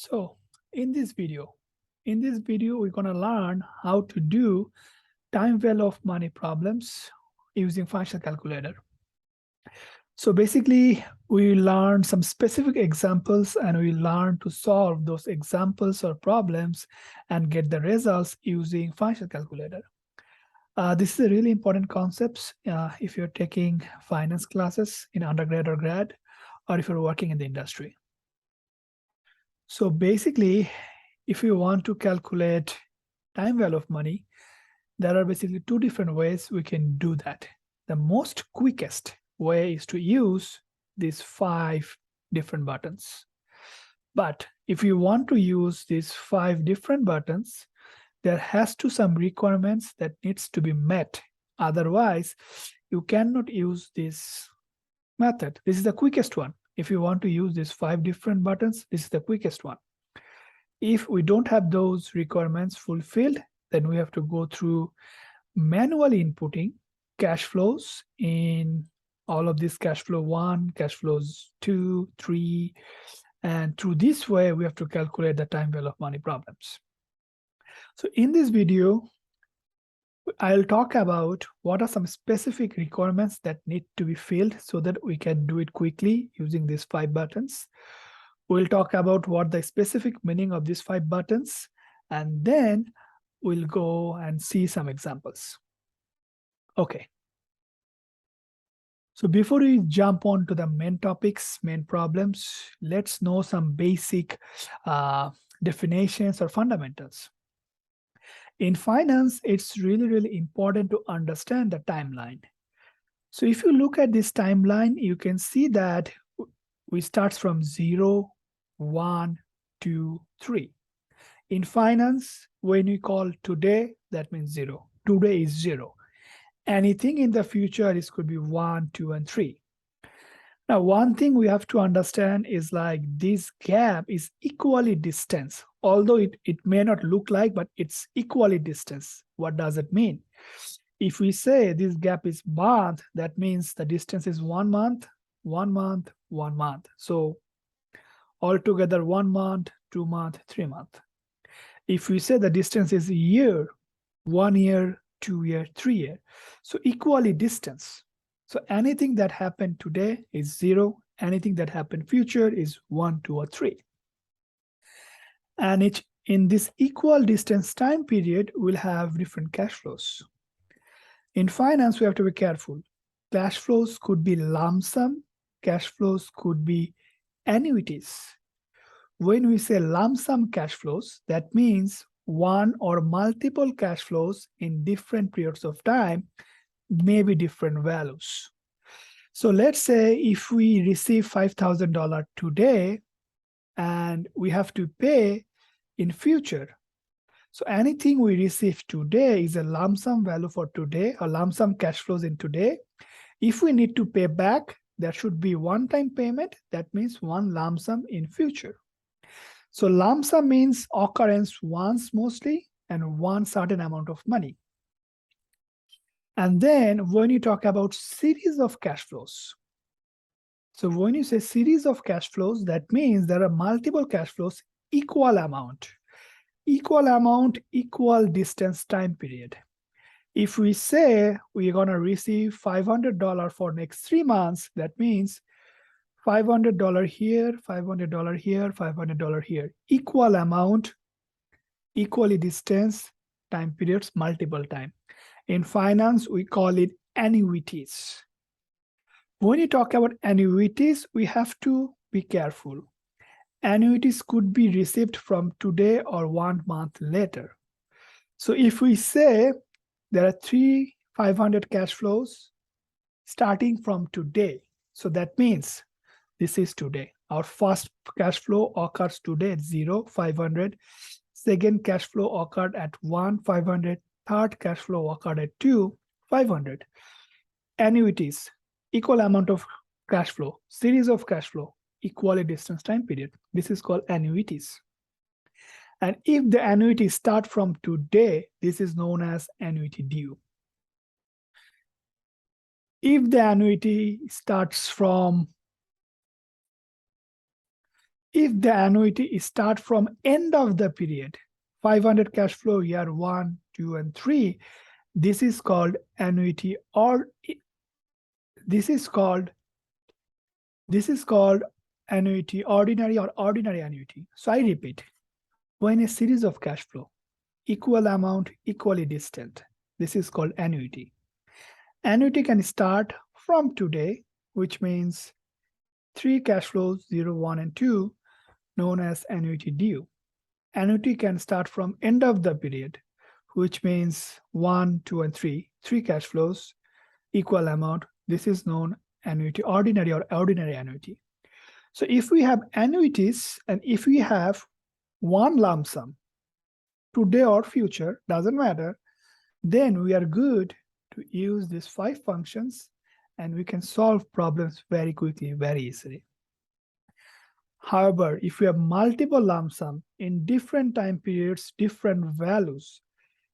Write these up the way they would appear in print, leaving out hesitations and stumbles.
So in this video, we're gonna learn how to do time value of money problems using financial calculator. So basically, we learn some specific examples and we learn to solve those examples or problems and get the results using financial calculator. This is a really important concept if you're taking finance classes in undergrad or grad, or if you're working in the industry. So basically, if you want to calculate time value of money, there are basically two different ways we can do that. The most quickest way is to use these 5 different buttons. But if you want to use these 5 different buttons, there has to some requirements that needs to be met. Otherwise, you cannot use this method. This is the quickest one. If you want to use these 5 different buttons, this is the quickest one. If we don't have those requirements fulfilled, then we have to go through manually inputting cash flows in all of this cash flow 1, cash flows 2, 3, and through this way, we have to calculate the time value of money problems. So in this video, I'll talk about what are some specific requirements that need to be filled so that we can do it quickly using these 5 buttons. We'll talk about what the specific meaning of these 5 buttons, and then we'll go and see some examples. Okay. So before we jump on to the main topics, main problems, let's know some basic definitions or fundamentals. In finance, it's really important to understand the timeline. So if you look at this timeline, you can see that we start from 0, 1, 2, 3. In finance, when we call today, that means 0. Today is 0. Anything in the future is could be 1, 2, and 3. Now, one thing we have to understand is like this gap is equally distance. Although it may not look like, but it's equally distance. What does it mean? If we say this gap is month, that means the distance is 1 month, 1 month, 1 month. So altogether 1 month, 2 month, 3 month. If we say the distance is a year, 1 year, 2 year, 3 year. So equally distance. So anything that happened today is 0. Anything that happened future is 1, 2, or 3. And in this equal distance time period, we'll have different cash flows. In finance, we have to be careful. Cash flows could be lump sum. Cash flows could be annuities. When we say lump sum cash flows, that means one or multiple cash flows in different periods of time, may be different values. So let's say if we receive $5,000 today and we have to pay in future. So anything we receive today is a lump sum value for today, or lump sum cash flows in today. If we need to pay back, there should be one-time payment. That means one lump sum in future. So lump sum means occurrence once mostly and one certain amount of money. And then when you talk about series of cash flows, so when you say series of cash flows, that means there are multiple cash flows, equal amount, equal distance time period. If we say we're gonna receive $500 for next 3 months, that means $500 here, $500 here, $500 here, equal amount, equally distance, time periods, multiple time. In finance, we call it annuities. When you talk about annuities, we have to be careful. Annuities could be received from today or 1 month later. So if we say there are 3 500 cash flows starting from today, so that means this is today. Our first cash flow occurs today at 0, 500. Second cash flow occurred at 1, 500. Third cash flow occurred at 2, 500. Annuities, equal amount of cash flow, series of cash flow, equally distance time period. This is called annuities. And if the annuity start from today, this is known as annuity due. If the annuity starts from If the annuity start from end of the period, 500 cash flow year 1, 2, and 3, this is called annuity, or this is called annuity ordinary or ordinary annuity. So I repeat, when a series of cash flow, equal amount, equally distant, this is called annuity. Annuity can start from today, which means 3 cash flows, 0, 1, and 2, known as annuity due. Annuity can start from end of the period, which means 1, 2, and 3, 3 cash flows, equal amount. This is known annuity ordinary or ordinary annuity. So if we have annuities and if we have one lump sum, today or future, doesn't matter, then we are good to use these 5 functions and we can solve problems very quickly, very easily. However, if we have multiple lump sum in different time periods, different values,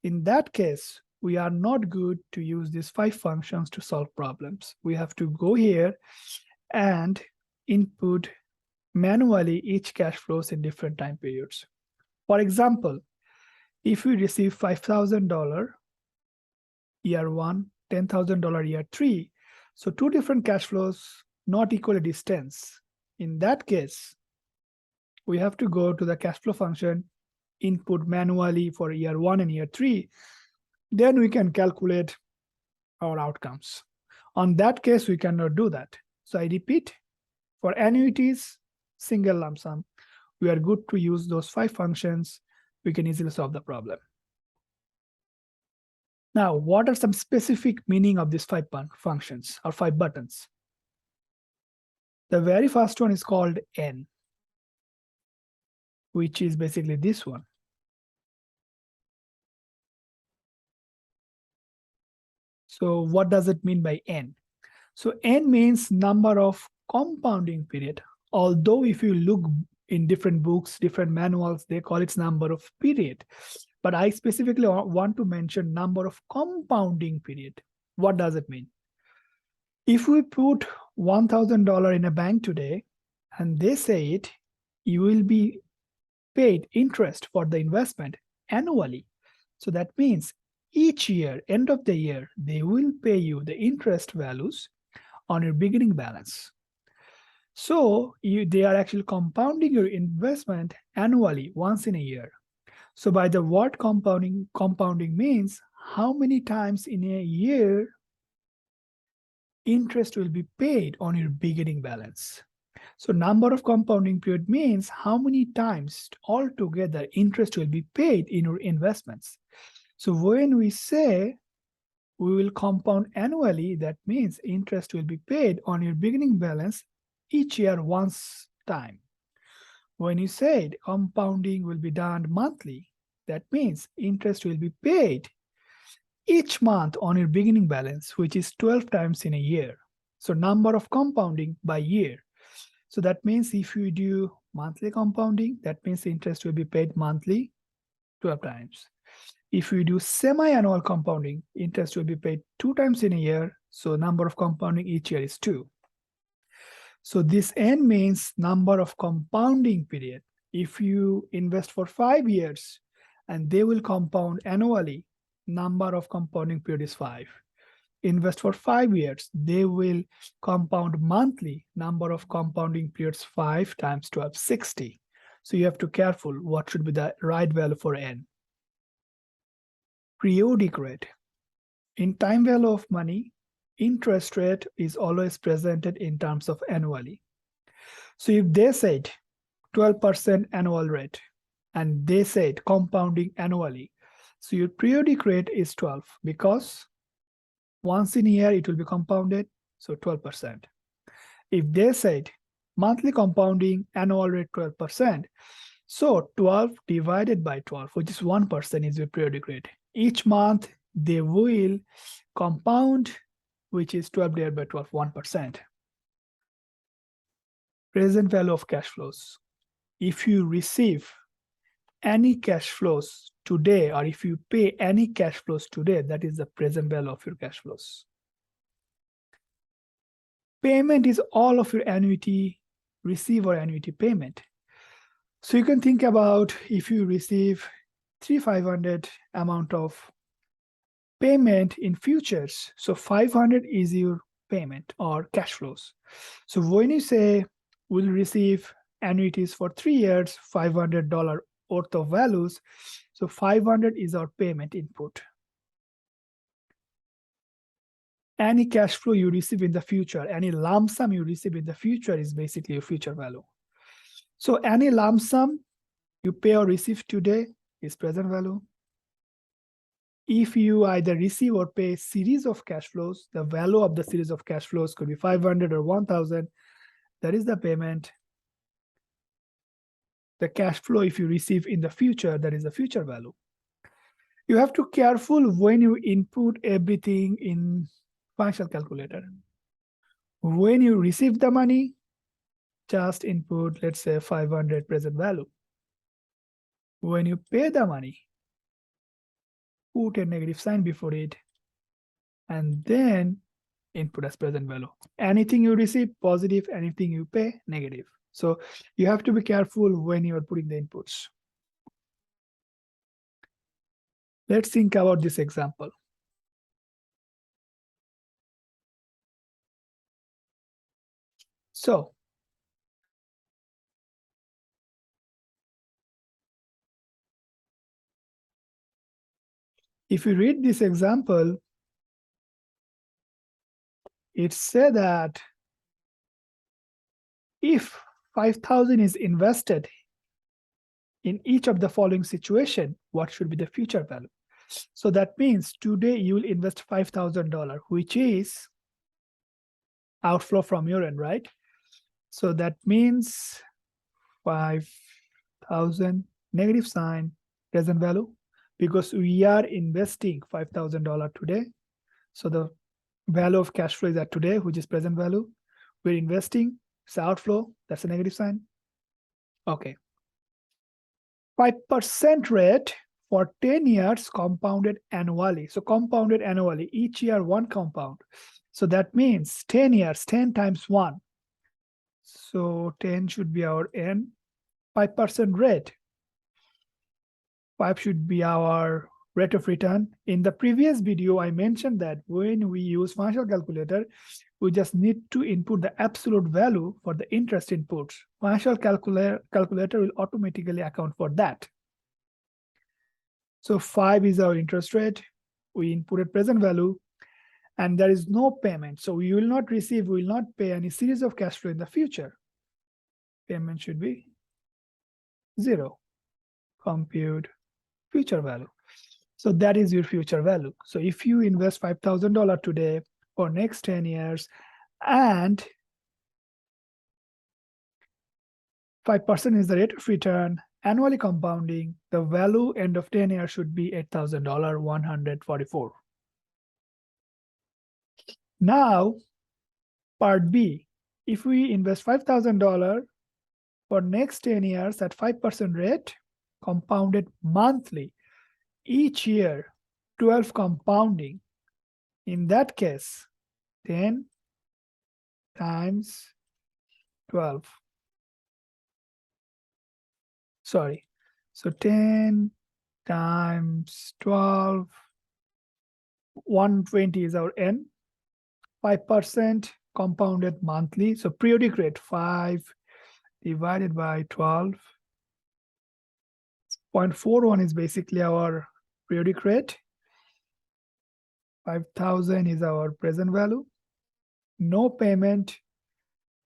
in that case, we are not good to use these 5 functions to solve problems. We have to go here and input manually each cash flows in different time periods. For example, if we receive $5,000 year 1, $10,000 year 3, so 2 different cash flows not equal distance. In that case, we have to go to the cash flow function, input manually for year 1 and year 3, then we can calculate our outcomes. On that case, we cannot do that. So I repeat, for annuities, single lump sum, we are good to use those 5 functions. We can easily solve the problem. Now, what are some specific meaning of these 5 functions or 5 buttons? The very first one is called N, which is basically this one. So what does it mean by N? So N means number of compounding period. Although if you look in different books, different manuals, they call it number of period. But I specifically want to mention number of compounding period. What does it mean? If we put $1,000 in a bank today, and they say it, you will be paid interest for the investment annually. So that means each year, end of the year, they will pay you the interest values on your beginning balance. So they are actually compounding your investment annually, once in a year. So by the word compounding means how many times in a year interest will be paid on your beginning balance. So number of compounding period means how many times altogether interest will be paid in your investments. So when we say we will compound annually, that means interest will be paid on your beginning balance each year once time. When you said compounding will be done monthly, that means interest will be paid each month on your beginning balance, which is 12 times in a year. So number of compounding by year. So that means if you do monthly compounding, that means interest will be paid monthly 12 times. If we do semi-annual compounding, interest will be paid 2 times in a year. So number of compounding each year is 2. So this N means number of compounding period. If you invest for 5 years and they will compound annually, number of compounding period is 5. Invest for 5 years, they will compound monthly, number of compounding periods 5 times 12, 60. So you have to be careful what should be the right value for N. Periodic rate. In time value of money, interest rate is always presented in terms of annually. So if they said 12% annual rate and they said compounding annually, so your periodic rate is 12 because once in a year it will be compounded, so 12%. If they said monthly compounding annual rate 12%, so 12 divided by 12, which is 1%, is your periodic rate. Each month they will compound, which is 12 divided by 12, 1%. Present value of cash flows. If you receive any cash flows today, or if you pay any cash flows today, that is the present value of your cash flows. Payment is all of your annuity receive or annuity payment. So you can think about if you receive 3,500 amount of payment in futures. So 500 is your payment or cash flows. So when you say we'll receive annuities for 3 years, $500 worth of values, so 500 is our payment input. Any cash flow you receive in the future, any lump sum you receive in the future is basically your future value. So any lump sum you pay or receive today is present value. If you either receive or pay a series of cash flows, the value of the series of cash flows could be 500 or 1,000. That is the payment. The cash flow, if you receive in the future, that is the future value. You have to be careful when you input everything in financial calculator. When you receive the money, just input, let's say 500 present value. When you pay the money, put a negative sign before it, and then input as present value. Anything you receive, positive, anything you pay, negative. So you have to be careful when you are putting the inputs. Let's think about this example. So if you read this example, it said that if 5,000 is invested in each of the following situation, what should be the future value? So that means today you will invest $5,000, which is outflow from your end, right? So that means 5,000 negative sign present value, because we are investing $5,000 today. So the value of cash flow is at today, which is present value. We're investing, it's outflow, that's a negative sign. Okay. 5% rate for 10 years compounded annually. So compounded annually, each year one compound. So that means 10 years, 10 times 1. So 10 should be our N. 5% rate. 5 should be our rate of return. In the previous video, I mentioned that when we use financial calculator, we just need to input the absolute value for the interest inputs. Financial calculator will automatically account for that. So 5 is our interest rate. We inputted present value, and there is no payment. So we will not receive, we will not pay any series of cash flow in the future. Payment should be 0. Compute future value. So that is your future value. So if you invest $5,000 today for next 10 years and 5% is the rate of return, annually compounding, the value end of 10 years should be $8,144. Now, part B, if we invest $5,000 for next 10 years at 5% rate, compounded monthly, each year, 12 compounding. In that case, 10 times 12. Sorry. So 10 times 12, 120 is our N. 5% compounded monthly. So periodic rate, 5 divided by 12. 0.41 is basically our periodic rate. 5,000 is our present value. No payment.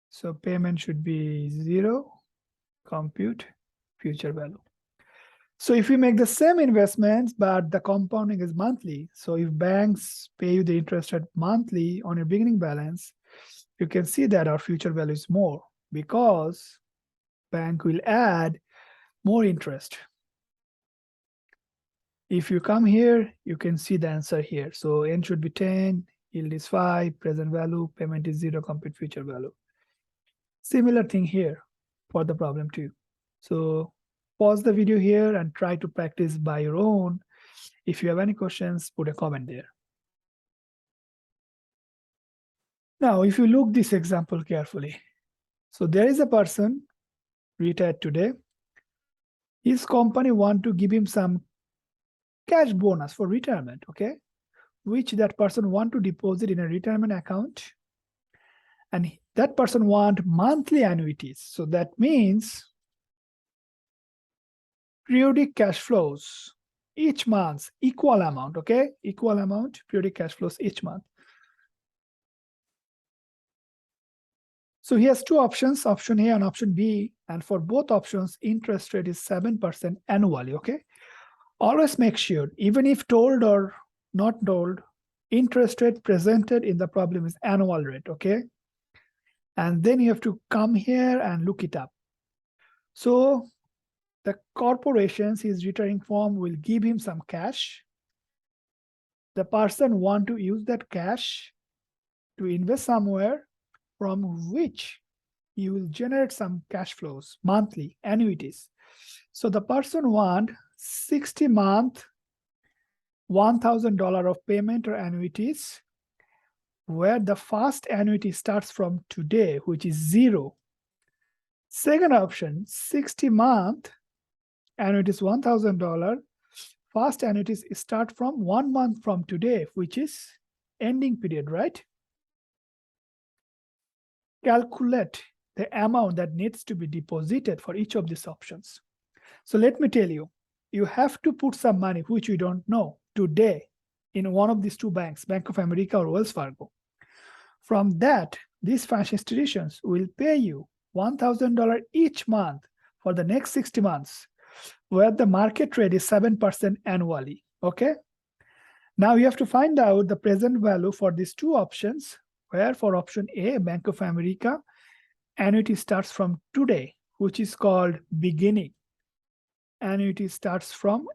So payment should be 0. Compute future value. So if you make the same investments, but the compounding is monthly. So if banks pay you the interest rate monthly on your beginning balance, you can see that our future value is more because bank will add more interest. If you come here, you can see the answer here. So N should be 10, yield is 5, present value, payment is 0, compute future value. Similar thing here for the problem 2. So pause the video here and try to practice by your own. If you have any questions, put a comment there. Now, if you look this example carefully, so there is a person retired today. His company want to give him some cash bonus for retirement, okay? Which that person want to deposit in a retirement account. And that person want monthly annuities. So that means periodic cash flows each month, equal amount, okay? Equal amount, periodic cash flows each month. So he has two options, option A and option B. And for both options, interest rate is 7% annually, okay? Always make sure, even if told or not told, interest rate presented in the problem is annual rate, okay? And then you have to come here and look it up. So the corporations, his retiring firm will give him some cash. The person want to use that cash to invest somewhere from which you will generate some cash flows, monthly annuities. So the person want 60 month, $1,000 of payment or annuities, where the first annuity starts from today, which is 0. Second option, 60 month, annuities $1,000. First annuities start from 1 month from today, which is ending period, right? Calculate the amount that needs to be deposited for each of these options. So let me tell you, you have to put some money, which you don't know, today in one of these two banks, Bank of America or Wells Fargo. From that, these financial institutions will pay you $1,000 each month for the next 60 months, where the market rate is 7% annually, okay? Now you have to find out the present value for these two options, where for option A, Bank of America, annuity starts from today, which is called beginning. Annuity starts from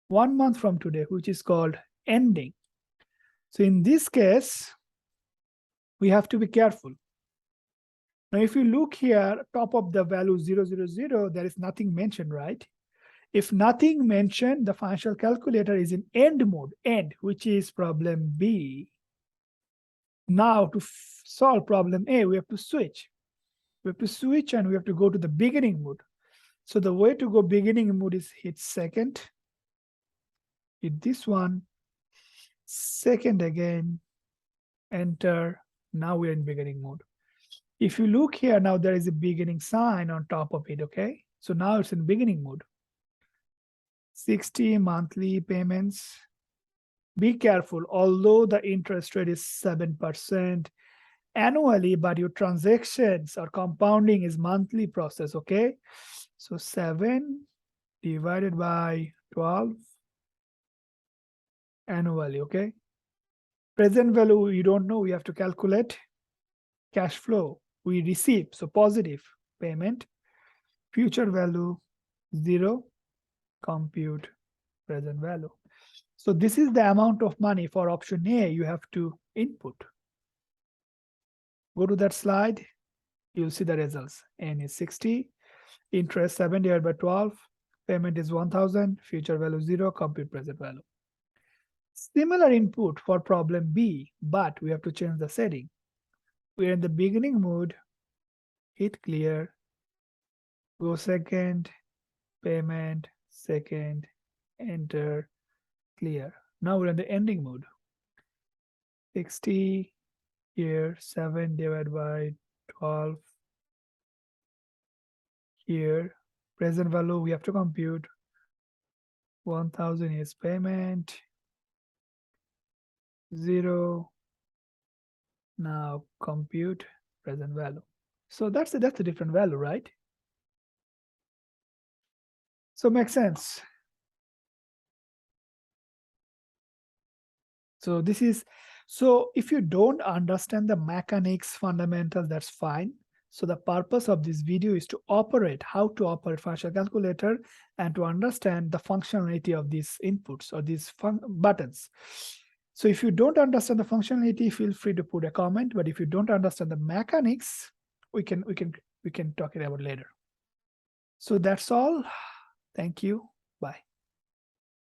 1 month from today, which is called ending. So in this case, we have to be careful. Now, if you look here, top of the value 000, there is nothing mentioned, right? If nothing mentioned, the financial calculator is in end mode, end, which is problem B. Now, to solve problem A, we have to switch. We have to switch and we have to go to the beginning mode. So the way to go beginning mode is hit second, hit this one, second again, enter. Now we're in beginning mode. If you look here, now there is a beginning sign on top of it, okay? So now it's in beginning mode. 60 monthly payments. Be careful, although the interest rate is 7% annually, but your transactions or compounding is monthly process, okay? So 7 divided by 12 annually, okay? Present value, you don't know, we have to calculate. Cash flow, we receive, so positive payment. Future value, 0, compute present value. So this is the amount of money for option A you have to input. Go to that slide, you'll see the results. N is 60, interest 7 divided by 12, payment is 1,000, future value 0, compute present value. Similar input for problem B, but we have to change the setting. We're in the beginning mode, hit clear, go second, payment, second, enter, clear. Now we're in the ending mode. 60 here, 7 divided by 12 here. Present value we have to compute. 1,000 is payment. 0. Now compute present value. So that's a different value, right? So makes sense. So this is, so if you don't understand the mechanics, fundamentals, that's fine. So the purpose of this video is to operate, how to operate financial calculator and to understand the functionality of these inputs or these buttons. So if you don't understand the functionality, feel free to put a comment. But if you don't understand the mechanics, we can talk it about later. So that's all. Thank you.